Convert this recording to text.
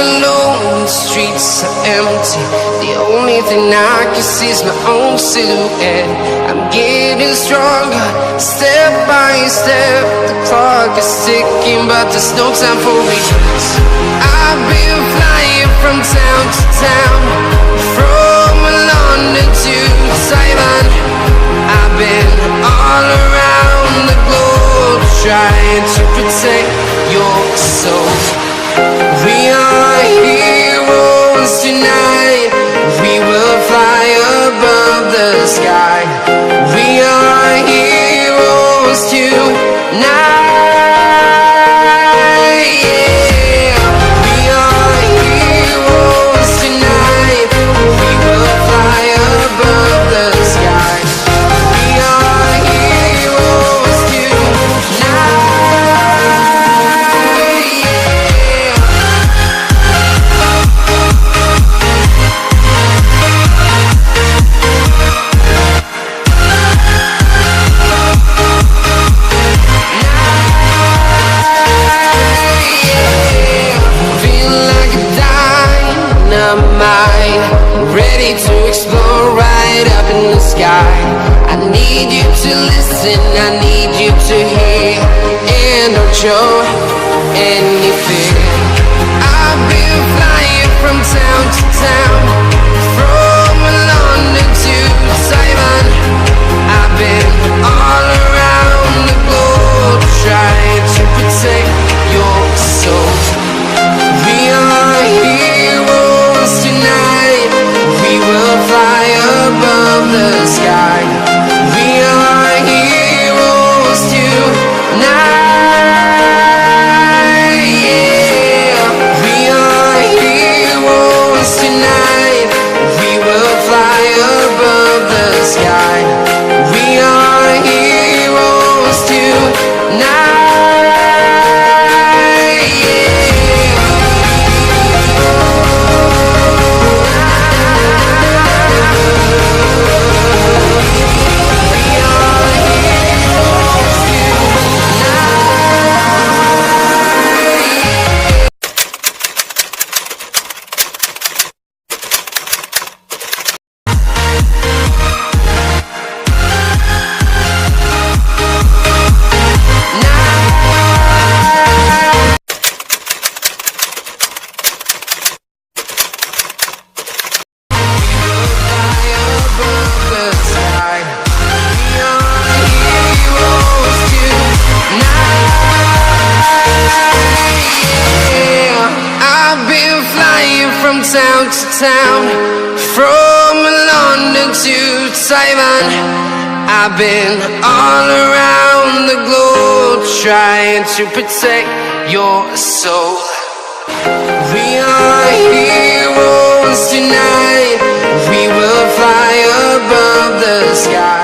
alone, the streets are empty. The only thing I can see is my own silhouette. I'm getting stronger, step by step. The clock is ticking, but there's no time for regrets. I've been flying from town to town, from London to Taiwan. I've been all around the globe, trying to protect your soul. We are heroes tonight. We will fly above the sky. We are heroes tonight. Yeah. We are heroes tonight. We will fly above the sky. We are heroes tonight. Ready to explore right up in the sky. I need you to listen, I need you to hear, and don't show any fear. I've been flying from town to town, from London to Taiwan. I've been all around the globe, trying to protect your soul. We are heroes tonight. We will fly above the sky. We are heroes tonight. Yeah. We are heroes tonight. We will fly above the sky. We are heroes tonight. Town to town, from London to Taiwan. I've been all around the globe, trying to protect your soul. We are heroes tonight. We will fly above the sky.